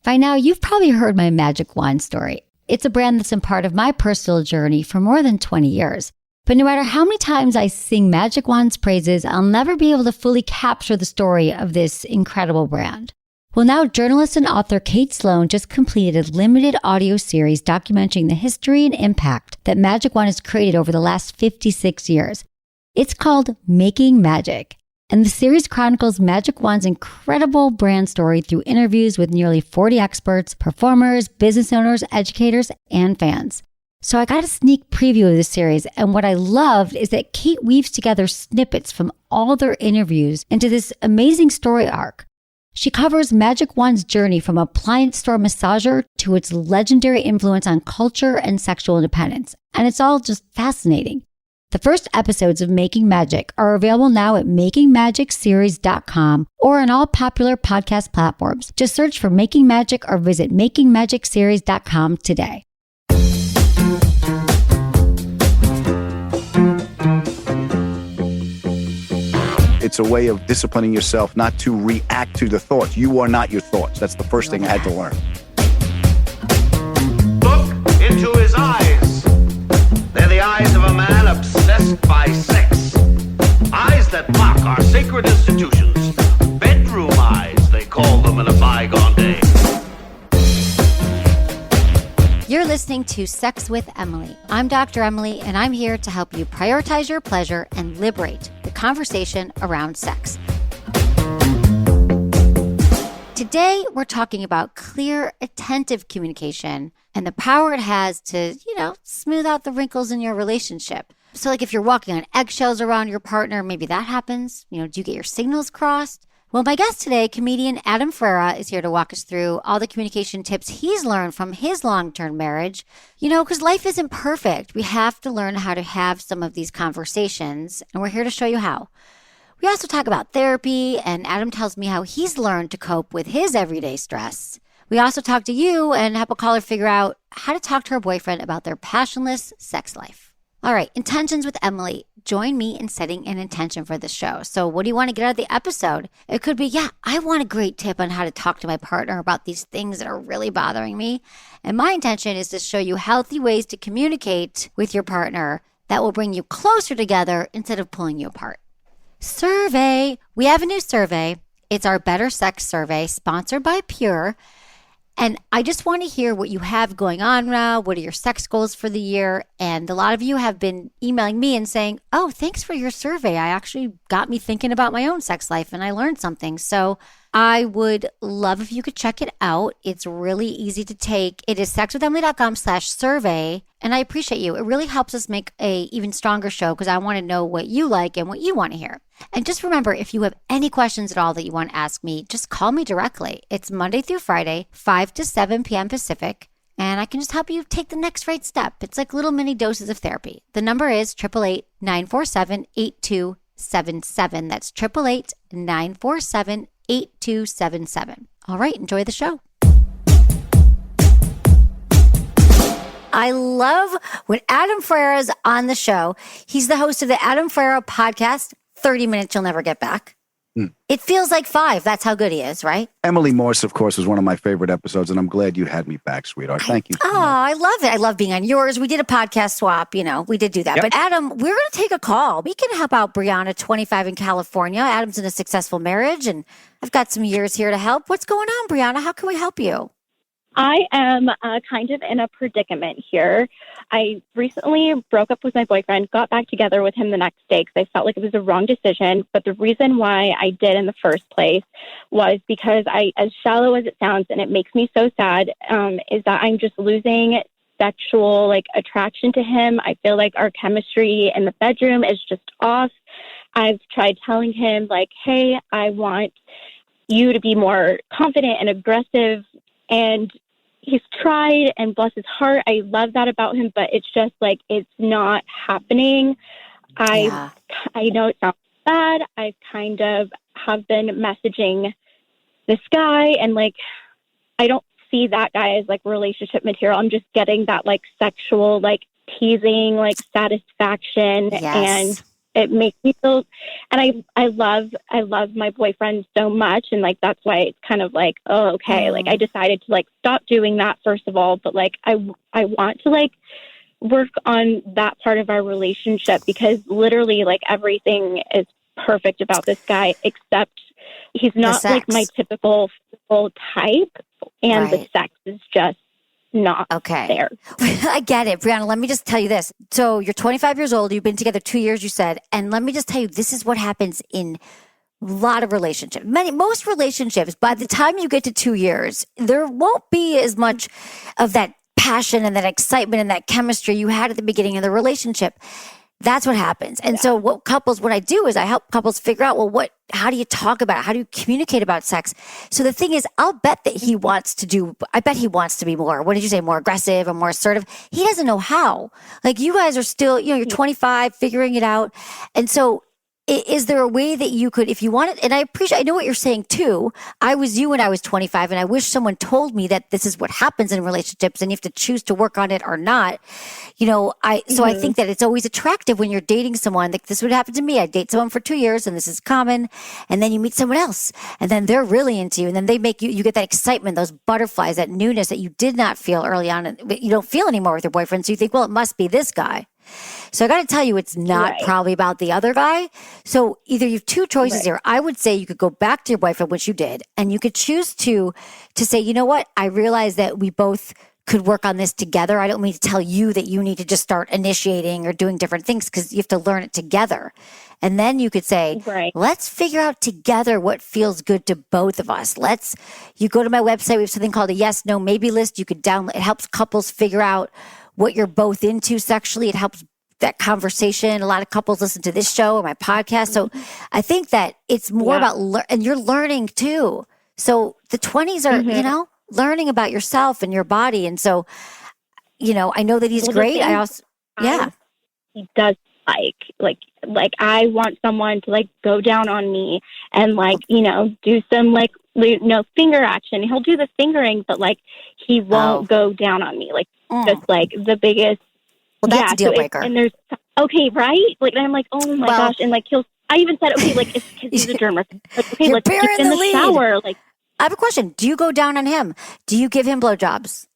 By now, you've probably heard my magic wand story. It's a brand that's been part of my personal journey for more than 20 years. But no matter how many times I sing Magic Wand's praises, I'll never be able to fully capture the story of this incredible brand. Well, now journalist and author Kate Sloan just completed a limited audio series documenting the history and impact that Magic Wand has created over the last 56 years. It's called Making Magic. And the series chronicles Magic Wand's incredible brand story through interviews with nearly 40 experts, performers, business owners, educators, and fans. So I got a sneak preview of the series, and what I loved is that Kate weaves together snippets from all their interviews into this amazing story arc. She covers Magic Wand's journey from appliance store massager to its legendary influence on culture and sexual independence, and it's all just fascinating. The first episodes of Making Magic are available now at makingmagicseries.com or on all popular podcast platforms. Just search for Making Magic or visit makingmagicseries.com today. It's a way of disciplining yourself not to react to the thoughts. You are not your thoughts. That's the first thing I had to learn. Look into his eyes. They're the eyes of a man obsessed by sex. Eyes that mock our sacred institutions. Bedroom eyes, they call them in a bygone day. You're listening to Sex with Emily. I'm Dr. Emily, and I'm here to help you prioritize your pleasure and liberate the conversation around sex. Today, we're talking about clear, attentive communication and the power it has to, smooth out the wrinkles in your relationship. So like if you're walking on eggshells around your partner, maybe that happens. Do you get your signals crossed? Well, my guest today, comedian Adam Ferrara, is here to walk us through all the communication tips he's learned from his long-term marriage. Because life isn't perfect. We have to learn how to have some of these conversations, and we're here to show you how. We also talk about therapy, and Adam tells me how he's learned to cope with his everyday stress. We also talk to you and help a caller figure out how to talk to her boyfriend about their passionless sex life. All right, intentions with Emily. Join me in setting an intention for this show. So what do you want to get out of the episode? It could be, I want a great tip on how to talk to my partner about these things that are really bothering me. And my intention is to show you healthy ways to communicate with your partner that will bring you closer together instead of pulling you apart. Survey. We have a new survey. It's our Better Sex Survey, sponsored by Pure. And I just want to hear what you have going on now. What are your sex goals for the year? And a lot of you have been emailing me and saying, oh, thanks for your survey. I actually got me thinking about my own sex life and I learned something. So I would love if you could check it out. It's really easy to take. It is sexwithemily.com/survey. And I appreciate you. It really helps us make a even stronger show because I want to know what you like and what you want to hear. And just remember, if you have any questions at all that you want to ask me, just call me directly. It's Monday through Friday, 5 to 7 p.m. Pacific, and I can just help you take the next right step. It's like little mini doses of therapy. The number is 888-947-8277. That's 888-947-8277. All right, enjoy the show. I love when Adam Ferrara is on the show. He's the host of the Adam Ferrara podcast, 30 Minutes You'll Never Get Back. It feels like 5. That's how good he is, right? Emily Morse, of course, was one of my favorite episodes, and I'm glad you had me back, sweetheart. Thank you. Oh, I love it. I love being on yours. We did a podcast swap, we did do that. Yep. But Adam, we're going to take a call. We can help out Brianna, 25 in California. Adam's in a successful marriage, and I've got some years here to help. What's going on, Brianna? How can we help you? I am kind of in a predicament here. I recently broke up with my boyfriend, got back together with him the next day because I felt like it was a wrong decision. But the reason why I did in the first place was because as shallow as it sounds, and it makes me so sad, is that I'm just losing sexual attraction to him. I feel like our chemistry in the bedroom is just off. I've tried telling him hey, I want you to be more confident and aggressive. And he's tried, and bless his heart, I love that about him, but it's just it's not happening. I know it sounds bad. I kind of have been messaging this guy, and I don't see that guy as relationship material. I'm just getting that sexual teasing satisfaction. Yes. it makes me feel, and I love my boyfriend so much. And like, that's why it's kind of like, oh, okay. Like I decided to like stop doing that first of all, but like, I want to like work on that part of our relationship because literally like everything is perfect about this guy, except he's not like my typical physical type. And the sex is just not there. I get it. Brianna, let me just tell you this. So you're 25 years old. You've been together 2 years, you said. And let me just tell you, this is what happens in a lot of relationships. Most relationships, by the time you get to 2 years, there won't be as much of that passion and that excitement and that chemistry you had at the beginning of the relationship. That's what happens. And so what I do is I help couples figure out, well, how do you talk about it? How do you communicate about sex? So the thing is, I'll bet that he wants to be more, what did you say, more aggressive or more assertive? He doesn't know how. Like you guys are still, you're 25, figuring it out. And so is there a way that you could, if you wanted, and I know what you're saying too. I was you when I was 25 and I wish someone told me that this is what happens in relationships and you have to choose to work on it or not. I think that it's always attractive when you're dating someone. Like this would happen to me. I date someone for 2 years and this is common. And then you meet someone else and then they're really into you. And then they make you get that excitement, those butterflies, that newness that you did not feel early on. And you don't feel anymore with your boyfriend. So you think, well, it must be this guy. So I got to tell you, it's not probably about the other guy. So either you have two choices here. I would say you could go back to your boyfriend, which you did, and you could choose to say, you know what? I realize that we both could work on this together. I don't mean to tell you that you need to just start initiating or doing different things because you have to learn it together. And then you could say, let's figure out together what feels good to both of us. You go to my website. We have something called a yes, no, maybe list. You could download. It helps couples figure out what you're both into sexually. It helps that conversation. A lot of couples listen to this show or my podcast. So I think that it's more about, and you're learning too. So the 20s are, learning about yourself and your body. And so, I know that he's great. I also, he does like I want someone to like go down on me and like, do some like, finger action. He'll do the fingering, but like he won't go down on me. Like just like the biggest. Well, that's a deal breaker. And there's right. Like, and I'm like, oh my gosh. And like, I even said, okay, like, because he's a germ. Like, okay, let's get in the shower. Like, I have a question. Do you go down on him? Do you give him blowjobs?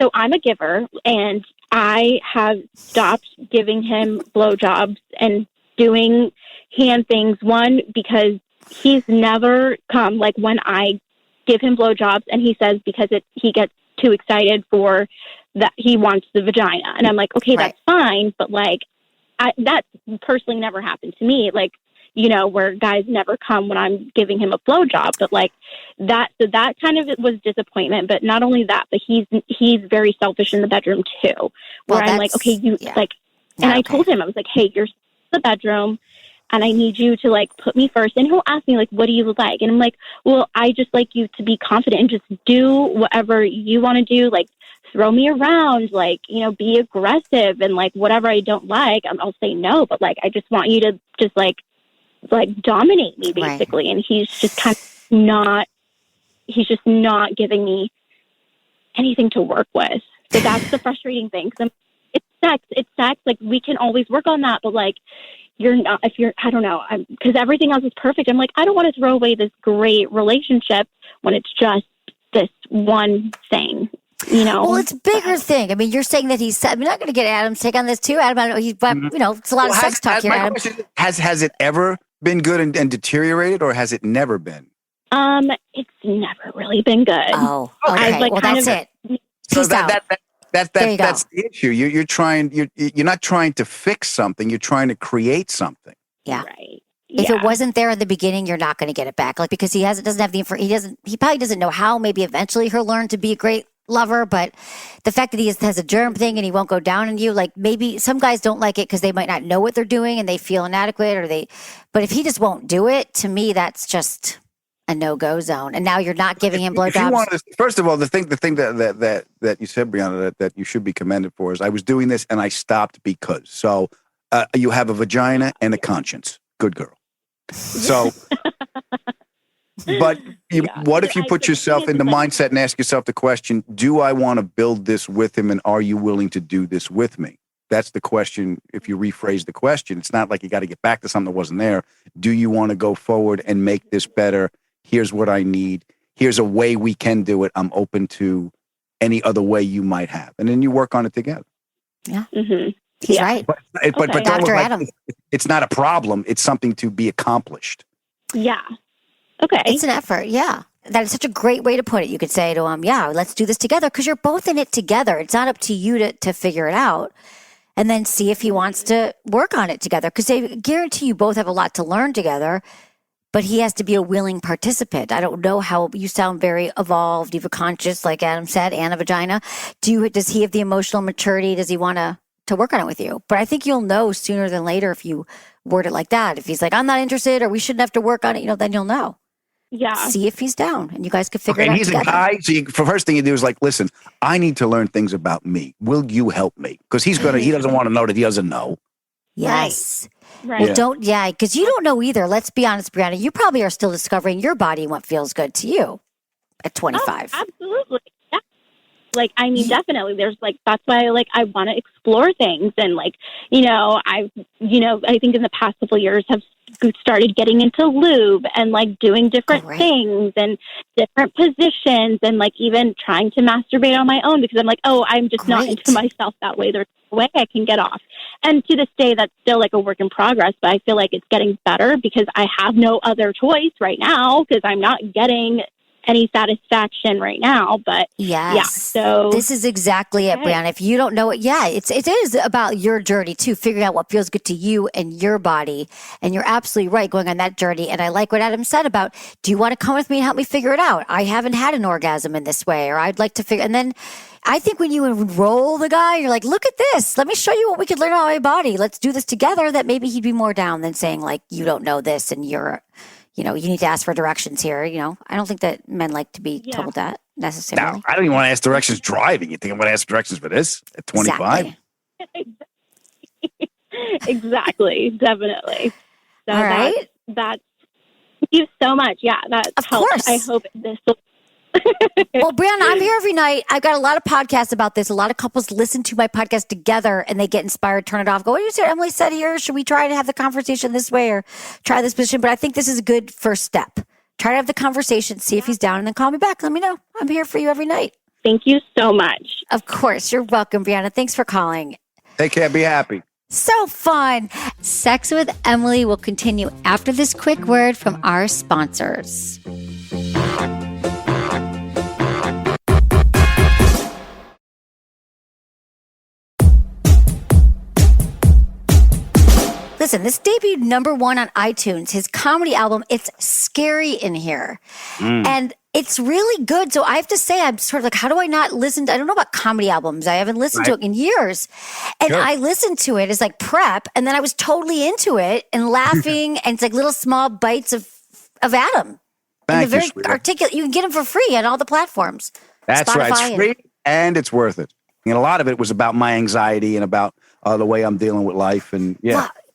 So I'm a giver and I have stopped giving him blowjobs and doing hand things. One, because he's never come, like when I give him blowjobs and he says because he gets too excited for that he wants the vagina. And I'm like, okay, that's fine. But like, that personally never happened to me. Like, where guys never come when I'm giving him a blowjob. But like that kind of was disappointment. But not only that, but he's very selfish in the bedroom too, where I'm like, okay, and I told him, I was like, hey, you're in the bedroom and I need you to like put me first. And he'll ask me like, what do you like? And I'm like, well, I just like you to be confident and just do whatever you want to do. Like throw me around, like, be aggressive and like whatever I don't like, I'll say no. But like, I just want you to just like dominate me basically. And he's just kind of he's just not giving me anything to work with. So that's the frustrating thing. It's sex. Like we can always work on that, but like, I don't know, because everything else is perfect. I'm like, I don't want to throw away this great relationship when it's just this one thing, Well, it's a bigger thing. I mean, you're saying that I'm not going to get Adam's take on this too. Adam, I know it's a lot of sex talk here, Adam. Has it ever been good and deteriораted, or has it never been? It's never really been good. Oh, okay. Well, that's it. So that's the issue. You're not trying to fix something. You're trying to create something. Yeah. Right. If it wasn't there in the beginning, you're not going to get it back. Like because he probably doesn't know how. Maybe eventually he'll learn to be a great lover. But the fact that he has a germ thing and he won't go down on you, like maybe some guys don't like it because they might not know what they're doing and they feel inadequate but if he just won't do it, to me, that's just a no-go zone. And now you're not giving him blowjobs. First of all, the thing that you said, Brianna, that you should be commended for is I was doing this and I stopped because. So you have a vagina and a conscience. Good girl. So, but what if you put yourself in the mindset and ask yourself the question, do I want to build this with him and are you willing to do this with me? that's the question. If you rephrase the question, it's not like you got to get back to something that wasn't there. Do you want to go forward and make this better? Here's what I need. Here's a way we can do it. I'm open to any other way you might have. And then you work on it together. Yeah. Mm-hmm. He's right. But don't Dr. look like Adam. it's not a problem. It's something to be accomplished. Yeah. Okay. It's an effort. Yeah. That is such a great way to put it. You could say to him, yeah, let's do this together because you're both in it together. It's not up to you to figure it out. And then see if he wants to work on it together because they guarantee you both have a lot to learn together, but he has to be a willing participant. I don't know how you sound very evolved, even conscious, like Adam said, and a vagina. Does he have the emotional maturity? Does he want to work on it with you? But I think you'll know sooner than later if you word it like that. If he's like, I'm not interested or we shouldn't have to work on it, then you'll know. Yeah. See if he's down and you guys could figure it out And he's together. a guy. So the first thing you do is like, listen, I need to learn things about me. Will you help me? Because he doesn't want to know that he doesn't know. Yes. Right. Well, because you don't know either. Let's be honest, Brianna. You probably are still discovering your body and what feels good to you at 25. Oh, absolutely. Yeah. Definitely. There's that's why I want to explore things. And I think in the past couple of years have started getting into lube and doing different things and different positions and even trying to masturbate on my own because I'm I'm just not into myself that way. There's no way I can get off. And to this day, that's still a work in progress, but I feel like it's getting better because I have no other choice right now because I'm not getting any satisfaction right now. But so this is exactly it, Brianna. If you don't know it, it is about your journey too, figuring out what feels good to you and your body. And you're absolutely right, going on that journey. And I like what Adam said about, do you want to come with me and help me figure it out? I haven't had an orgasm in this way, or I'd like to figure. And then I think when you enroll the guy, you're like, look at this. Let me show you what we could learn about my body. Let's do this together. That maybe he'd be more down than saying you don't know this and you're, you need to ask for directions here. I don't think that men like to be told that necessarily. No, I don't even want to ask directions driving. You think I'm going to ask directions for this at 25? Exactly. Definitely. So all right. That's thank you so much. Yeah, that of helps. Course. I hope this will. Well, Brianna, I'm here every night. I've got a lot of podcasts about this. A lot of couples listen to my podcast together and they get inspired, turn it off, go, what did Emily said here? Should we try to have the conversation this way or try this position? But I think this is a good first step. Try to have the conversation, see if he's down, and then call me back. Let me know. I'm here for you every night. Thank you so much. Of course. You're welcome, Brianna. Thanks for calling. Take care. Be happy. So fun. Sex with Emily will continue after this quick word from our sponsors. Listen, this debuted #1 on iTunes. His comedy album, It's Scary in Here. And it's really good. So I have to say, I'm sort of how do I not listen to, I don't know about comedy albums. I haven't listened to it in years. And I listened to it as prep. And then I was totally into it and laughing. And it's little small bites of Adam. Thank and very you, articulate. You can get them for free on all the platforms. That's Spotify right. It's free and it's worth it. And a lot of it was about my anxiety and about the way I'm dealing with life. And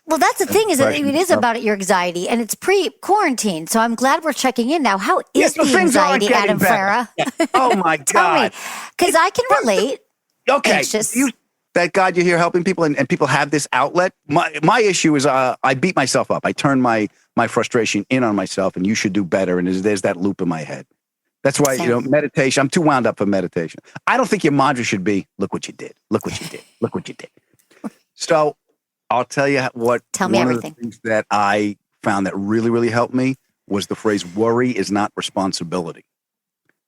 Well, that's the thing is that it is about your anxiety, and it's pre-quarantine. So I'm glad we're checking in now. How is the anxiety, Adam Ferrara? Oh my God! Because I can relate. Okay, Anxious. thank God you're here helping people, and people have this outlet. My issue is I beat myself up. I turn my frustration in on myself, and you should do better. And there's that loop in my head. That's why meditation. I'm too wound up for meditation. I don't think your mantra should be "Look what you did. Look what you did. Look what you did." So. I'll tell you what. Tell me one everything. of the things that I found that really, really helped me was the phrase "worry is not responsibility."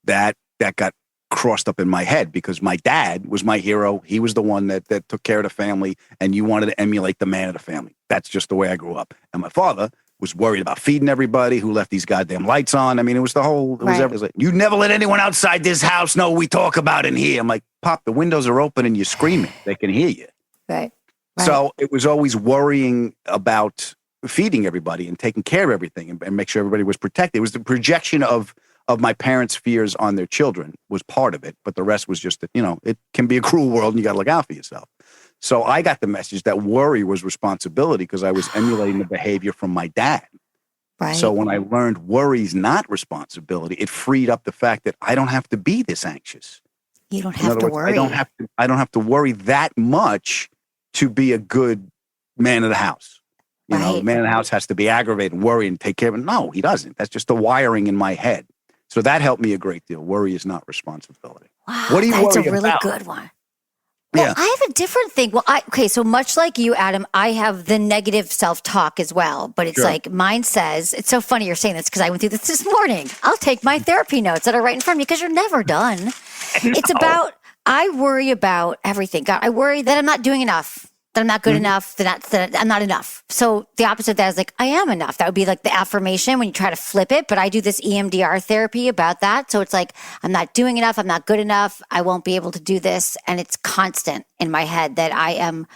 That got crossed up in my head because my dad was my hero. He was the one that took care of the family, and you wanted to emulate the man of the family. That's just the way I grew up. And my father was worried about feeding everybody, who left these goddamn lights on. I mean, it was the whole. It was everything. You never let anyone outside this house know we talk about in here. I'm like, Pop, the windows are open and you're screaming. They can hear you. Right. So it was always worrying about feeding everybody and taking care of everything and make sure everybody was protected. It was the projection of my parents' fears on their children was part of it. But the rest was just that, it can be a cruel world and you got to look out for yourself. So I got the message that worry was responsibility because I was emulating the behavior from my dad. Right. So when I learned worry's not responsibility, it freed up the fact that I don't have to be this anxious. You don't have to worry. I don't have to worry that much to be a good man of the house. You know, the man of the house has to be aggravated and worry and take care of it. No, he doesn't. That's just the wiring in my head. So that helped me a great deal. Worry is not responsibility. Wow, what do you that's worry a really about? good one. Well, Yeah. I have a different thing. Well, okay, so much like you, Adam, I have the negative self-talk as well. But it's Sure. like mine says, it's so funny you're saying this because I went through this morning. I'll take my therapy notes that are right in front of me because you're never done. It's about, I worry about everything. God, I worry that I'm not doing enough, that I'm not good enough, that I'm not enough. So the opposite of that is like, I am enough. That would be like the affirmation when you try to flip it. But I do this EMDR therapy about that. So it's like, I'm not doing enough. I'm not good enough. I won't be able to do this. And it's constant in my head that I am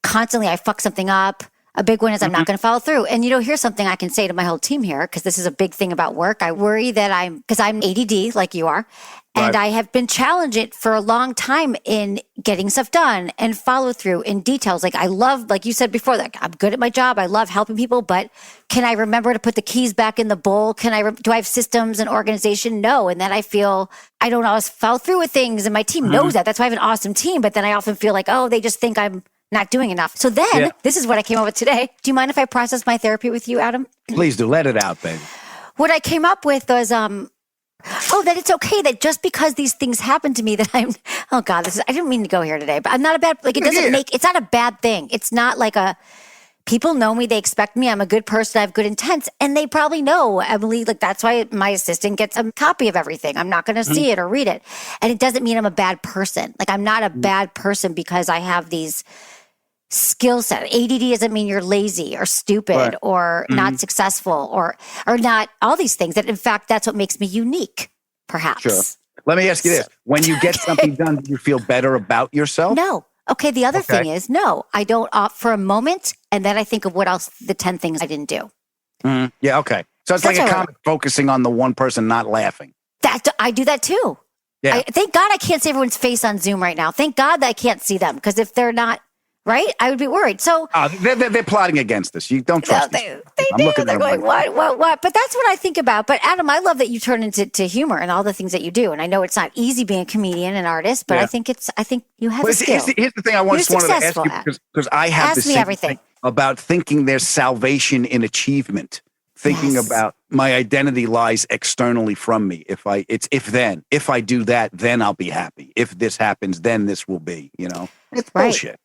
constantly, I fuck something up. A big one is I'm not going to follow through. And here's something I can say to my whole team here, because this is a big thing about work. I worry that because I'm ADD like you are. And I have been challenged it for a long time in getting stuff done and follow through in details. Like I love, like you said before, like I'm good at my job. I love helping people, but can I remember to put the keys back in the bowl? Do I have systems and organization? No. And then I feel I don't always follow through with things and my team knows that. That's why I have an awesome team. But then I often feel like, oh, they just think I'm not doing enough. So then this is what I came up with today. Do you mind if I process my therapy with you, Adam? Please do. Let it out, baby. What I came up with was, that it's okay that just because these things happen to me that I didn't mean to go here today, but I'm not a bad, like it doesn't it's not a bad thing. It's not like people know me, they expect me, I'm a good person, I have good intents, and they probably know, Emily, like that's why my assistant gets a copy of everything. I'm not going to see it or read it. And it doesn't mean I'm a bad person. Like I'm not a bad person because I have these skill set. ADD doesn't mean you're lazy or stupid or not successful or not all these things. That in fact, that's what makes me unique, perhaps. Sure. Let me ask you this. When you get something done, do you feel better about yourself? No. Okay. The other thing is, no, I don't opt for a moment. And then I think of what else, the 10 things I didn't do. Yeah. Okay. So it's like a comic focusing on the one person not laughing. I do that too. Yeah. Thank God I can't see everyone's face on Zoom right now. Thank God that I can't see them. Because if they're not, right? I would be worried. So they're plotting against us. You don't trust they them. do. They're going, what? But that's what I think about. But Adam, I love that you turn into humor and all the things that you do. And I know it's not easy being a comedian and artist, but I think you have a skill. Here's the thing I just wanted to ask you because I have the same thing about thinking there's salvation in achievement. Thinking about my identity lies externally from me. If I do that, then I'll be happy. If this happens, then this will be, it's bullshit.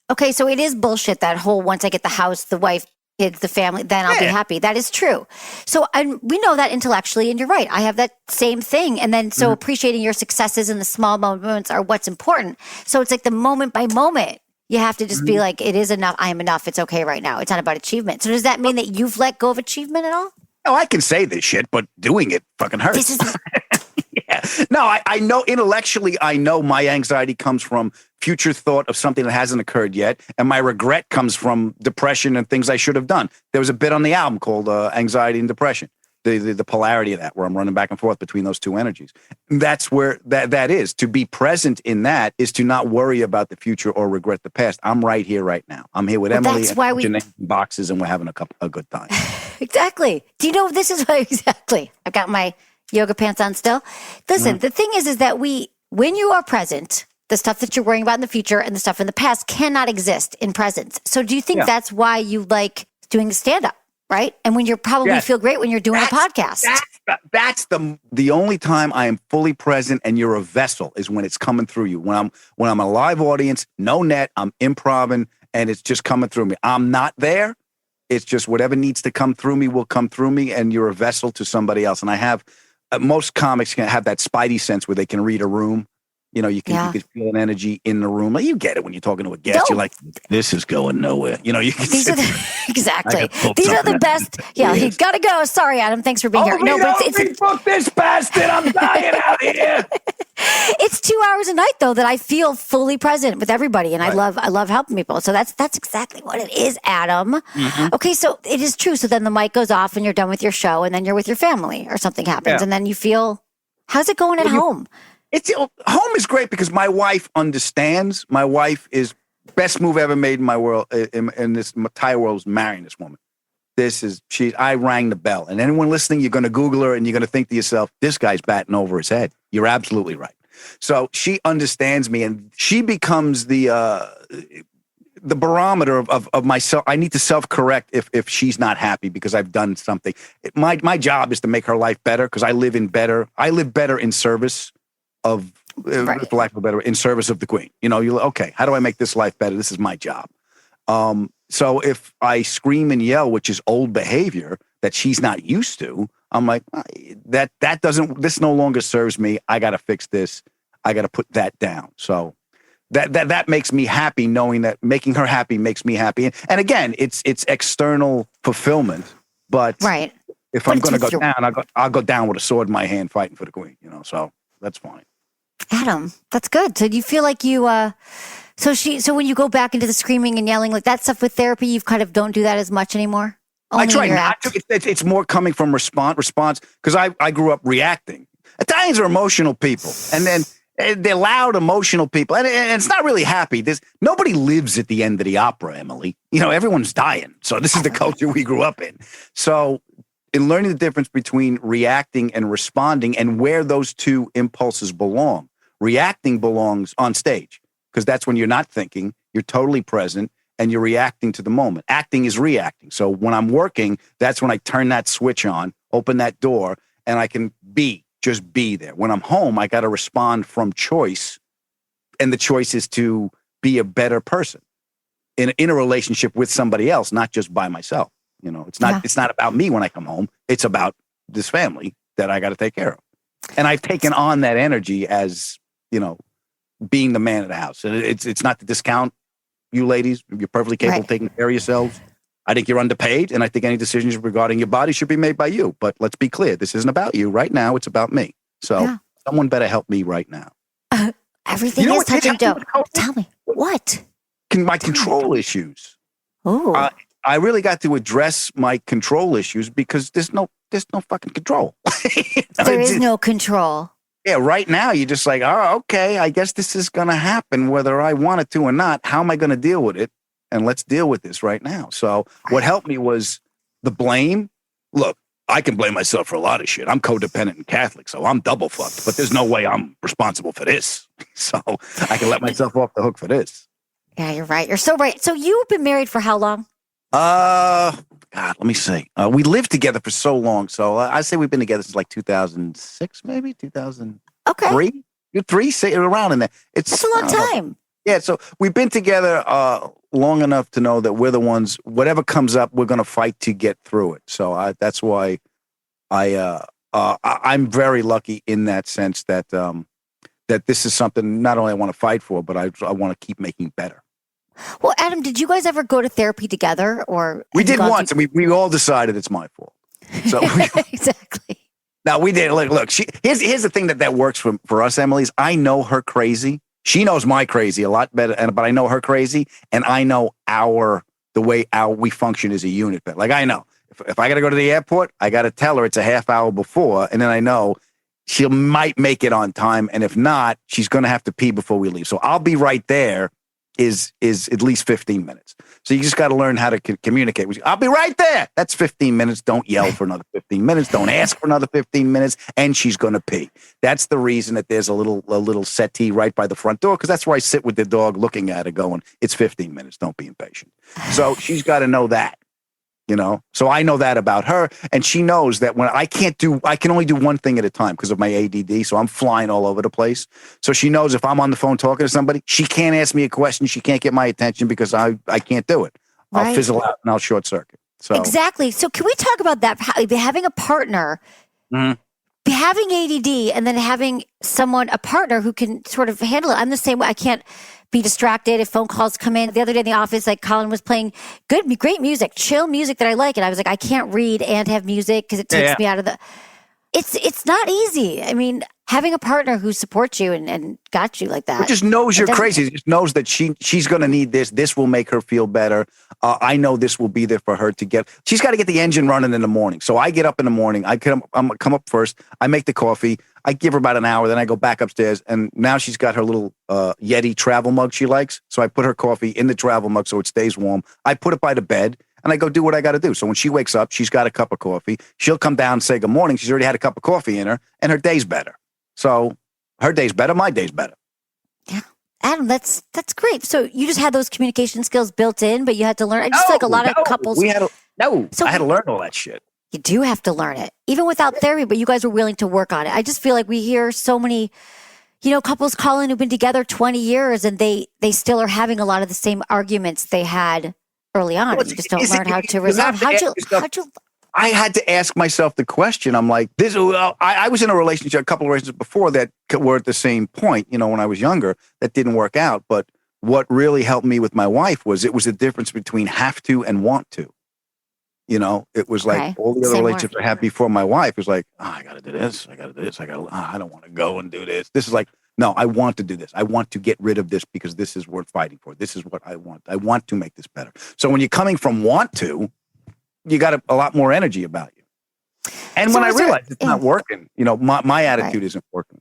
Okay, so it is bullshit, that whole once I get the house, the wife, kids, the family, then I'll be happy. That is true. So we know that intellectually, and you're right. I have that same thing. And then so appreciating your successes and the small moments are what's important. So it's like the moment by moment. You have to just be like, it is enough. I am enough. It's okay right now. It's not about achievement. So does that mean that you've let go of achievement at all? No, I can say this shit, but doing it fucking hurts. No, I know intellectually, I know my anxiety comes from future thought of something that hasn't occurred yet. And my regret comes from depression and things I should have done. There was a bit on the album called Anxiety and Depression, the polarity of that, where I'm running back and forth between those two energies. That's where that is. To be present in that is to not worry about the future or regret the past. I'm right here, right now. I'm here with Emily that's why and boxes, and we're having a good time. Exactly. Do you know, this is why exactly. I've got my yoga pants on still. Listen, the thing is that when you are present, the stuff that you're worrying about in the future and the stuff in the past cannot exist in presence. So do you think that's why you like doing stand-up, right? And when you're probably feel great when you're doing a podcast. That's the only time I am fully present and you're a vessel is when it's coming through you. When I'm a live audience, no net, I'm improvising and it's just coming through me. I'm not there. It's just whatever needs to come through me will come through me, and you're a vessel to somebody else. And I have most comics can have that spidey sense where they can read a room. You can feel an energy in the room. Like, you get it when you're talking to a guest. You're like, this is going nowhere. You can exactly. These are the best. Yeah, you got to go. Sorry, Adam. Thanks for being here. No, but it's book this bastard. I'm dying out here. It's 2 hours a night though that I feel fully present with everybody, and I love helping people. So that's exactly what it is, Adam. Okay, so it is true. So then the mic goes off, and you're done with your show, and then you're with your family, or something happens, and then you feel, how's it going at home? Home is great because my wife understands. My wife is best move ever made in my world, in this entire world, is marrying this woman. I rang the bell. And anyone listening, you're going to Google her and you're going to think to yourself, this guy's batting over his head. You're absolutely right. So she understands me, and she becomes the the barometer of myself. I need to self-correct if she's not happy because I've done something. My job is to make her life better because I live better in service of, for lack of a better, in service of the queen. Okay, how do I make this life better? This is my job. So if I scream and yell, which is old behavior that she's not used to, I'm like, this no longer serves me. I got to fix this. I got to put that down. So that makes me happy, knowing that making her happy makes me happy. And again, it's external fulfillment. But if I'm going to go down, I'll go down with a sword in my hand fighting for the queen, so that's fine. Adam, that's good. So do you feel like you, so when you go back into the screaming and yelling, like that stuff with therapy, you kind of don't do that as much anymore? I try not to. It's more coming from response, because I grew up reacting. Italians are emotional people. And then they're loud, emotional people. And it's not really happy. Nobody lives at the end of the opera, Emily. Everyone's dying. So this is the culture we grew up in. So in learning the difference between reacting and responding and where those two impulses belong, reacting belongs on stage because that's when you're not thinking, you're totally present, and you're reacting to the moment. Acting is reacting. So when I'm working, that's when I turn that switch on, open that door, and I can just be there. When I'm home, I got to respond from choice, and the choice is to be a better person in a relationship with somebody else, not just by myself. It's not about me when I come home. It's about this family that I got to take care of. And I've taken on that energy as, being the man of the house. And it's not to discount you ladies. You're perfectly capable of taking care of yourselves. I think you're underpaid, and I think any decisions regarding your body should be made by you. But let's be clear. This isn't about you right now. It's about me. So someone better help me right now. Everything is touch and go. Tell me. What? My control issues. Oh. I really got to address my control issues because there's no fucking control. There is no control. Yeah, right now you're just like, oh, okay, I guess this is going to happen whether I want it to or not. How am I going to deal with it? And let's deal with this right now. So what helped me was the blame. Look, I can blame myself for a lot of shit. I'm codependent and Catholic, so I'm double fucked. But there's no way I'm responsible for this. So I can let myself off the hook for this. Yeah, you're right. You're so right. So you've been married for how long? God, let me see. We lived together for so long. So I say we've been together since like 2006, maybe 2003. Okay. Three, say around in there. That's a long time. Yeah. So we've been together long enough to know that we're the ones. Whatever comes up, we're going to fight to get through it. So that's why I'm very lucky in that sense that that this is something not only I want to fight for, but I want to keep making better. Well, Adam, did you guys ever go to therapy together, or we did once, and we all decided it's my fault. So exactly. Now we did. Look. Here's the thing that works for us, Emily. Is I know her crazy. She knows my crazy a lot better, but I know her crazy, and I know the way we function as a unit. But like I know if I got to go to the airport, I got to tell her it's a half hour before, and then I know she might make it on time, and if not, she's going to have to pee before we leave. So I'll be right there. Is at least 15 minutes. So you just got to learn how to communicate with you. I'll be right there. That's 15 minutes. Don't yell for another 15 minutes. Don't ask for another 15 minutes. And she's going to pee. That's the reason that there's a little settee right by the front door, because that's where I sit with the dog looking at her going, it's 15 minutes. Don't be impatient. So she's got to know that. So I know that about her, and she knows that when I can only do one thing at a time because of my ADD. So I'm flying all over the place. So she knows if I'm on the phone talking to somebody, she can't ask me a question. She can't get my attention because I can't do it. I'll fizzle out and I'll short circuit. So exactly. So can we talk about that? Having a partner, having ADD, and then having a partner who can sort of handle it. I'm the same way. I can't be distracted if phone calls come in. The other day in the office, like Colin was playing great music, chill music that I like. And I was like, I can't read and have music because it takes me out of the... It's not easy. I mean, having a partner who supports you and got you like that. It just knows you're crazy. It just knows that she's going to need this. This will make her feel better. I know this will be there for her to get. She's got to get the engine running in the morning. So I get up in the morning. I'm come up first. I make the coffee. I give her about an hour. Then I go back upstairs. And now she's got her little Yeti travel mug she likes. So I put her coffee in the travel mug so it stays warm. I put it by the bed. And I go do what I got to do. So when she wakes up, she's got a cup of coffee. She'll come down and say good morning. She's already had a cup of coffee in her, and her day's better. So her day's better, my day's better. Yeah. Adam, that's great. So you just had those communication skills built in, but you had to learn. I just feel like a lot of couples. I had to learn all that shit. You do have to learn it, even without therapy, but you guys were willing to work on it. I just feel like we hear so many, couples calling who've been together 20 years and they still are having a lot of the same arguments they had early on. You just don't learn how to resolve. I had to ask myself the question. I'm like, I was in a relationship, a couple of relationships before that were at the same point, when I was younger, that didn't work out. But what really helped me with my wife was the difference between have to and want to. It was like all the other relationships I had before my wife was like, I got to do this. I got to do this. I don't want to go and do this. This is like, no, I want to do this. I want to get rid of this because this is worth fighting for. This is what I want. I want to make this better. So when you're coming from want to, you got a lot more energy about you. And when I realized it's not working, my attitude isn't working.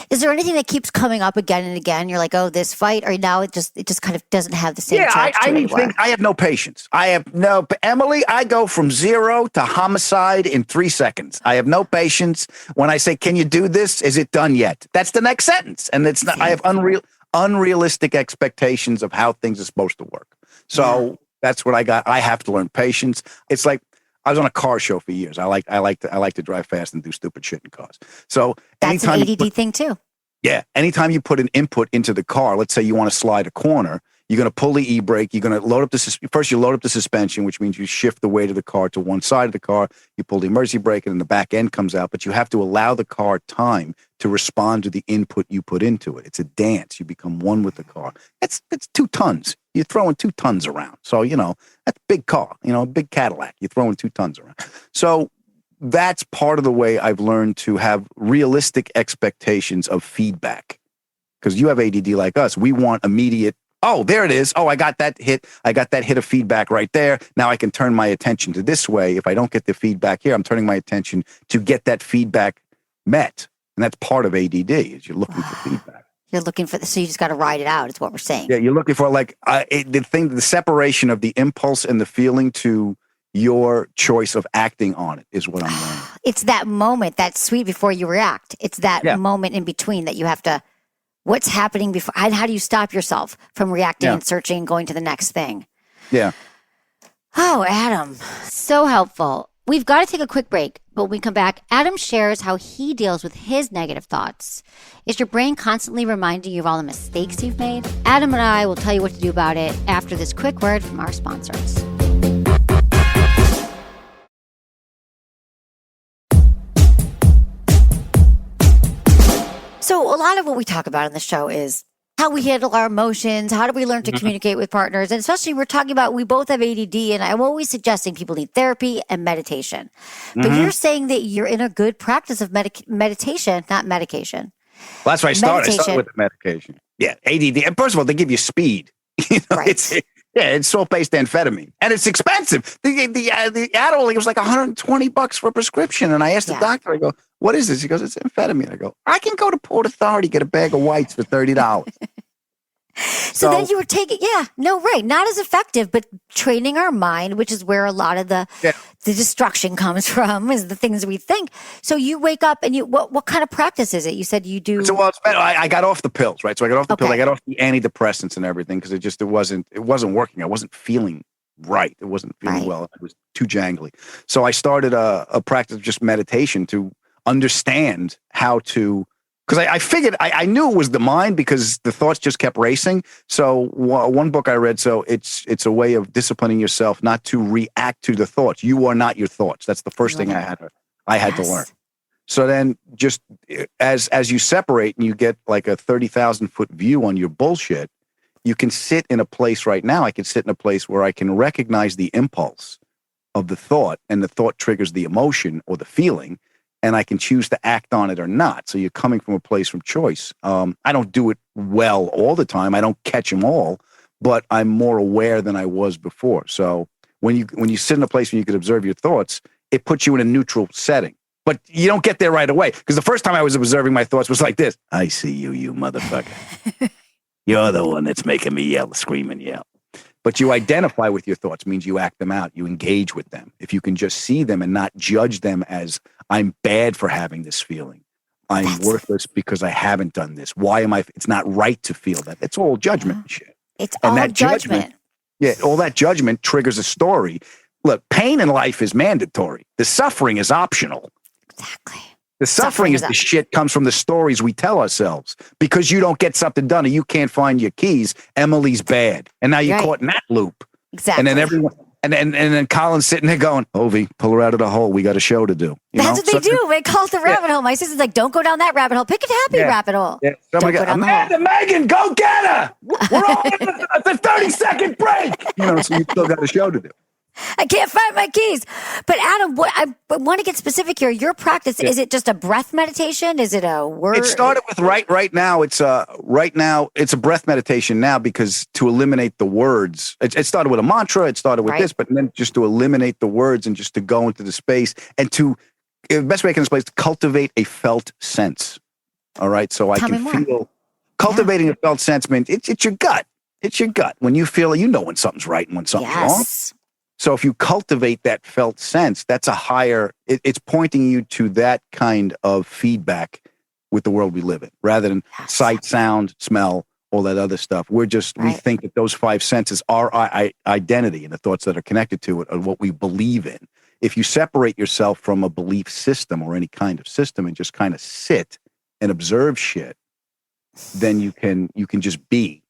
Is there anything that keeps coming up again and again? You're like, oh, this fight, or now it just kind of doesn't have the same traction anymore. I have no patience. Emily, I go from 0 to homicide in 3 seconds. I have no patience. When I say, can you do this? Is it done yet? That's the next sentence. And it's not, I have unrealistic expectations of how things are supposed to work. So that's what I got. I have to learn patience. It's like, I was on a car show for years. I like to drive fast and do stupid shit in cars. So that's an ADD thing too. Yeah. Anytime you put an input into the car, let's say you want to slide a corner, you're going to pull the e-brake. You're going to load up first you load up the suspension, which means you shift the weight of the car to one side of the car. You pull the emergency brake and then the back end comes out, but you have to allow the car time to respond to the input you put into it. It's a dance. You become one with the car. It's 2 tons. You're throwing 2 tons around. So, that's a big car, a big Cadillac. You're throwing 2 tons around. So that's part of the way I've learned to have realistic expectations of feedback. Because you have ADD like us. We want immediate, oh, there it is. Oh, I got that hit. I got that hit of feedback right there. Now I can turn my attention to this way. If I don't get the feedback here, I'm turning my attention to get that feedback met. And that's part of ADD is you're looking for feedback. You're looking for so you just got to ride it out. Is what we're saying. Yeah, you're looking for the separation of the impulse and the feeling to your choice of acting on it is what I'm learning. It's that moment, that sweet before you react. It's that moment in between that you have to. What's happening before? How do you stop yourself from reacting and searching and going to the next thing? Yeah. Oh, Adam, so helpful. We've got to take a quick break, but when we come back, Adam shares how he deals with his negative thoughts. Is your brain constantly reminding you of all the mistakes you've made? Adam and I will tell you what to do about it after this quick word from our sponsors. So a lot of what we talk about on the show is how we handle our emotions. How do we learn to communicate with partners? And especially we're talking about, we both have ADD, and I'm always suggesting people need therapy and meditation. But you're saying that you're in a good practice of meditation, not medication. Well, that's why I started with the medication. Yeah, ADD. And first of all, they give you speed. Right. It's salt-based amphetamine, and it's expensive. The Adderall was like $120 for a prescription, and I asked the doctor, I go, "What is this?" He goes, "It's amphetamine." I go, "I can go to Port Authority get a bag of whites for $30." So then you were taking, not as effective, but training our mind, which is where a lot of the destruction comes from, is the things we think. So you wake up and what kind of practice is it? You said you do. So I got off the pills, right? So I got off the pill. I got off the antidepressants and everything because it wasn't working. I wasn't feeling right. It wasn't feeling well. It was too jangly. So I started a practice of just meditation to understand how to. Because I figured, I knew it was the mind because the thoughts just kept racing. So one book I read, so it's a way of disciplining yourself not to react to the thoughts. You are not your thoughts. That's the first thing I had to learn. So then just as you separate and you get like a 30,000-foot view on your bullshit, you can sit in a place right now. I can sit in a place where I can recognize the impulse of the thought, and the thought triggers the emotion or the feeling, and I can choose to act on it or not. So you're coming from a place from choice. I don't do it well all the time. I don't catch them all, but I'm more aware than I was before. So when you sit in a place where you could observe your thoughts, it puts you in a neutral setting. But you don't get there right away. Because the first time I was observing my thoughts was like this. I see you, you motherfucker. You're the one that's making me scream and yell. But you identify with your thoughts, means you act them out. You engage with them. If you can just see them and not judge them as I'm bad for having this feeling. I'm worthless because I haven't done this. Why am I? It's not right to feel that. It's all judgment and shit. It's and all that judgment. Yeah, all that judgment triggers a story. Look, pain in life is mandatory. The suffering is optional. Exactly. The suffering is the shit comes from the stories we tell ourselves. Because you don't get something done or you can't find your keys, Emily's bad. And now you're caught in that loop. Exactly. And then everyone and then Colin's sitting there going, Ovi, pull her out of the hole. We got a show to do. That's what they do. They call it the rabbit hole. My sister's like, don't go down that rabbit hole. Pick a happy rabbit hole. Yeah. Don't go down the hole. Amanda, Megan, go get her. We're all in the 30-second break. So you still got a show to do. I can't find my keys. But Adam, I want to get specific here. Your practice, is it just a breath meditation? Is it a word? It started with right now. It's a breath meditation now because to eliminate the words. It started with a mantra. It started with this, but then just to eliminate the words and just to go into the space and the best way I can explain is to cultivate a felt sense. All right. So I can feel cultivating a felt sense means it's your gut. It's your gut. When you feel it, you know when something's right and when something's wrong. So if you cultivate that felt sense, that's a higher, it's pointing you to that kind of feedback with the world we live in, rather than sight, sound, smell, all that other stuff. We think that those 5 senses are our identity and the thoughts that are connected to it are what we believe in. If you separate yourself from a belief system or any kind of system and just kind of sit and observe shit, then you can just be,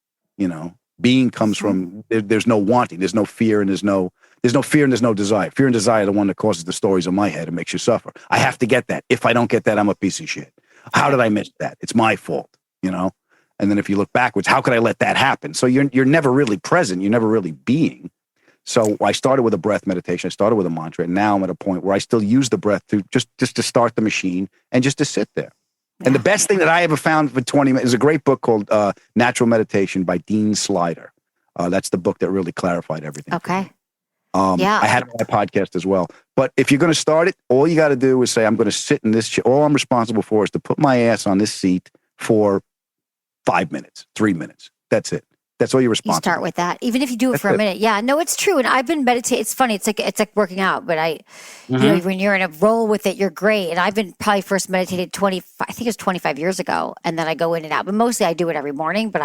Being comes from, there's no wanting, there's no fear, and there's no fear and there's no desire. Fear and desire are the one that causes the stories in my head and makes you suffer. I have to get that. If I don't get that, I'm a piece of shit. How did I miss that? It's my fault, And then if you look backwards, how could I let that happen? So you're never really present. You're never really being. So I started with a breath meditation. I started with a mantra. And now I'm at a point where I still use the breath to just to start the machine and just to sit there. Yeah. And the best thing that I ever found for 20 minutes is a great book called Natural Meditation by Dean Slider. That's the book that really clarified everything. Okay. I had it on my podcast as well. But if you're going to start it, all you got to do is say, I'm going to sit in this chair. All I'm responsible for is to put my ass on this seat for 5 minutes, 3 minutes. That's it. That's all you're responsible. You start with that, even if you do it for a minute. Yeah, no, it's true. And I've been meditating. It's funny. It's like working out. But when you're in a roll with it, you're great. And I've been probably first meditated 25 years ago, and then I go in and out. But mostly I do it every morning. But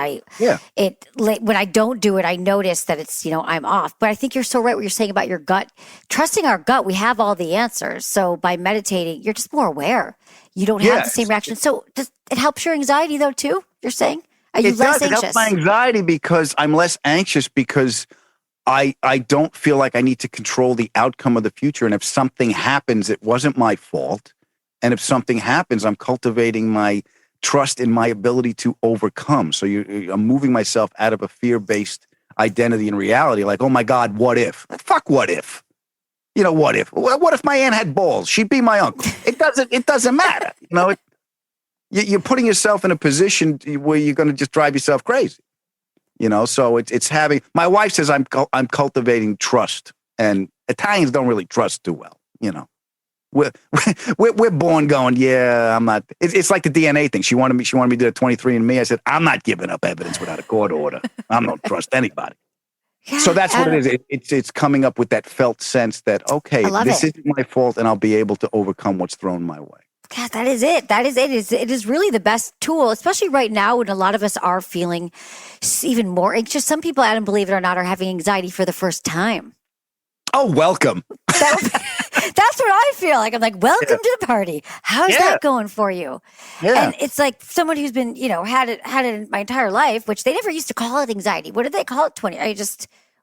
when I don't do it, I notice that it's I'm off. But I think you're so right what you're saying about your gut. Trusting our gut, we have all the answers. So by meditating, you're just more aware. You don't have the same reaction. So it helps your anxiety though too. You're saying. Are you less anxious? It helps my anxiety because I'm less anxious because I don't feel like I need to control the outcome of the future. And if something happens, it wasn't my fault. And if something happens, I'm cultivating my trust in my ability to overcome. So I'm moving myself out of a fear-based identity and reality. Like, oh my God, what if? Fuck what if? What if? What if my aunt had balls? She'd be my uncle. It doesn't matter. You're putting yourself in a position where you're going to just drive yourself crazy, So it's having. My wife says I'm cultivating trust, and Italians don't really trust too well, We're born going, yeah, I'm not. It's like the DNA thing. She wanted me to do a 23andMe. I said I'm not giving up evidence without a court order. I don't trust anybody. Yeah, so that's what it is. It's coming up with that felt sense that this isn't my fault, and I'll be able to overcome what's thrown my way. God, that is it. It is really the best tool, especially right now when a lot of us are feeling even more anxious. Some people, Adam, believe it or not, are having anxiety for the first time. Oh, welcome. That's what I feel like. I'm like, welcome to the party. How's that going for you? Yeah. And it's like someone who's been, had it my entire life, which they never used to call it anxiety. What did they call it?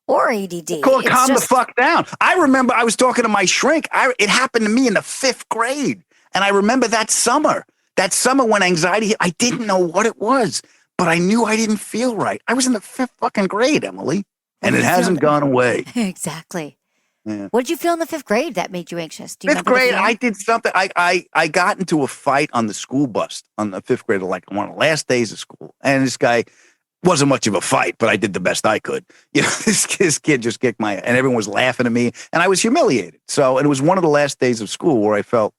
Or ADD. Call it calm the fuck down. I remember I was talking to my shrink. It happened to me in the 5th grade. And I remember that summer when anxiety hit, I didn't know what it was, but I knew I didn't feel right. I was in the 5th fucking grade, Emily, and it hasn't gone away. Exactly. Yeah. What did you feel in the 5th grade that made you anxious? Do you 5th grade, I did something. I got into a fight on the school bus on the 5th grade, like one of the last days of school. And this guy wasn't much of a fight, but I did the best I could. This kid just kicked and everyone was laughing at me, and I was humiliated. So, and it was one of the last days of school where I felt,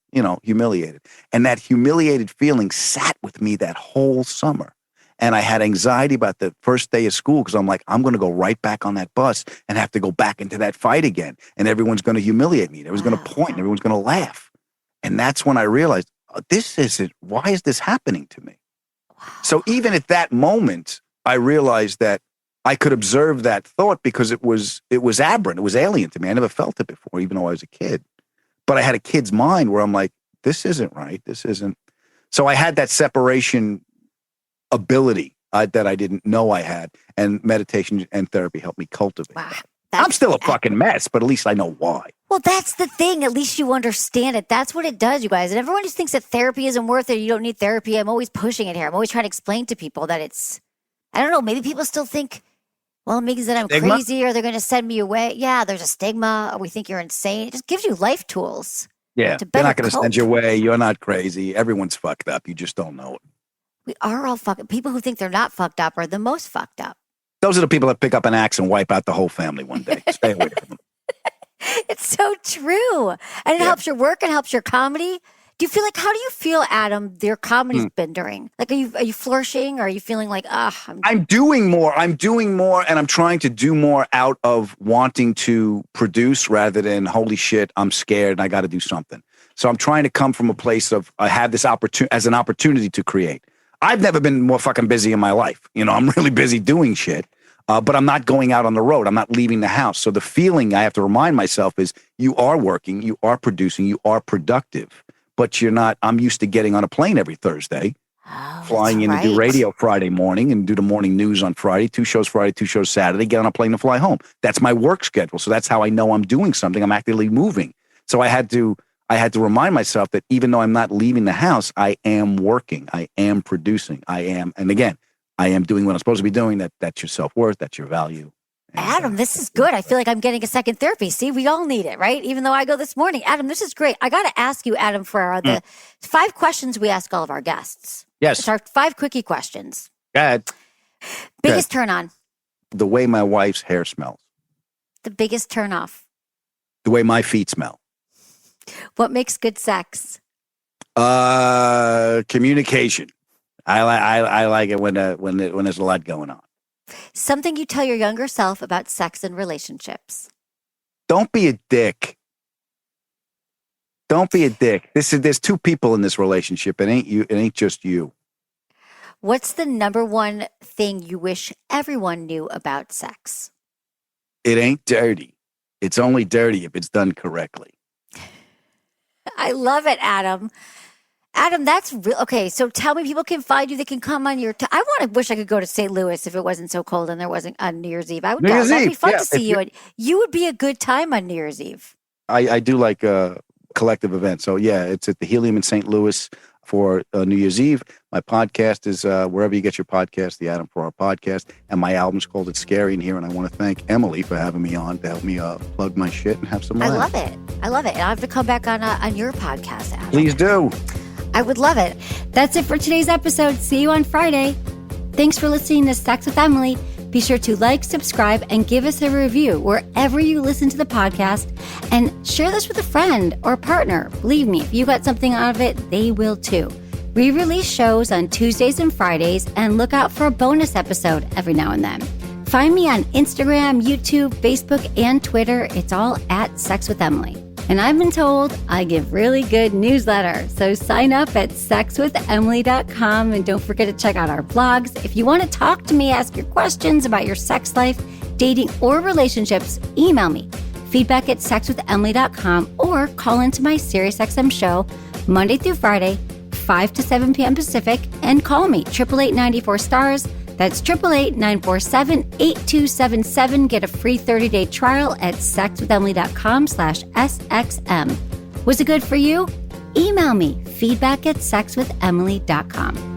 humiliated. And that humiliated feeling sat with me that whole summer. And I had anxiety about the first day of school because I'm like, I'm going to go right back on that bus and have to go back into that fight again. And everyone's going to humiliate me. Everyone's going to point and everyone's going to laugh. And that's when I realized, why is this happening to me? So even at that moment, I realized that I could observe that thought because it was aberrant. It was alien to me. I never felt it before, even though I was a kid. But I had a kid's mind where I'm like, this isn't right. This isn't. So I had that separation ability that I didn't know I had. And meditation and therapy helped me cultivate that. I'm still a fucking mess, but at least I know why. Well, that's the thing. At least you understand it. That's what it does, you guys. And everyone just thinks that therapy isn't worth it. You don't need therapy. I'm always pushing it here. I'm always trying to explain to people that it's, I don't know, maybe people still think, well, it means that I'm crazy or they're going to send me away. Yeah, there's a stigma or we think you're insane. It just gives you life tools. Yeah, they're not going to send you away. You're not crazy. Everyone's fucked up. You just don't know it. We are all fucked up. People who think they're not fucked up are the most fucked up. Those are the people that pick up an axe and wipe out the whole family one day. Stay away from them. It's so true. And it helps your work. It helps your comedy. Do you feel like, how do you feel, Adam, your comedy's been doing? Like, are you flourishing or are you feeling like, I'm doing more and I'm trying to do more out of wanting to produce rather than, holy shit, I'm scared and I got to do something. So I'm trying to come from a place of, I have this opportunity to create. I've never been more fucking busy in my life. You know, I'm really busy doing shit, but I'm not going out on the road. I'm not leaving the house. So the feeling I have to remind myself is you are working, you are producing, you are productive, but you're not. I'm used to getting on a plane every Thursday, flying in to do radio Friday morning and do the morning news on Friday, 2 shows Friday, 2 shows Saturday, get on a plane and fly home. That's my work schedule. So that's how I know I'm doing something. I'm actively moving. So I had to remind myself that even though I'm not leaving the house, I am working, I am producing, and again, I am doing what I'm supposed to be doing. That's your self-worth, that's your value. And, Adam, this is good. I feel like I'm getting a second therapy. See, we all need it, right? Even though I go this morning. Adam, this is great. I got to ask you, Adam Ferrara, the 5 questions we ask all of our guests. Yes. It's our 5 quickie questions. Go ahead. Biggest turn on? The way my wife's hair smells. The biggest turn off? The way my feet smell. What makes good sex? Communication. I like it when there's a lot going on. Something you tell your younger self about sex and relationships. Don't be a dick. Don't be a dick. There's 2 people in this relationship. It ain't you. It ain't just you. What's the number one thing you wish everyone knew about sex? It ain't dirty. It's only dirty if it's done correctly. I love it, Adam. Adam, that's real. Okay, so tell me, people can find you. They can come on your. Wish I could go to St. Louis if it wasn't so cold and there wasn't on New Year's Eve. I would go. That'd be fun to see you. You would be a good time on New Year's Eve. I do like a collective event. So yeah, it's at the Helium in St. Louis for New Year's Eve. My podcast is wherever you get your podcast, the Adam Ferrara podcast, and my album's called It's Scary in Here. And I want to thank Emily for having me on to help me plug my shit and have some laugh. I love it. And I have to come back on your podcast, Adam. Please do. I would love it. That's it for today's episode. See you on Friday. Thanks for listening to Sex with Emily. Be sure to like, subscribe, and give us a review wherever you listen to the podcast. And share this with a friend or partner. Believe me, if you got something out of it, they will too. We release shows on Tuesdays and Fridays, and look out for a bonus episode every now and then. Find me on Instagram, YouTube, Facebook, and Twitter. It's all at Sex with Emily. And I've been told I give really good newsletter. So sign up at sexwithemily.com and don't forget to check out our blogs. If you want to talk to me, ask your questions about your sex life, dating, or relationships, email me, feedback@sexwithemily.com, or call into my SiriusXM show Monday through Friday, 5 to 7 p.m. Pacific, and call me, 888-94-STARS. That's 888-947-8277. Get a free 30-day trial at sexwithemily.com/SXM. Was it good for you? Email me, feedback@sexwithemily.com.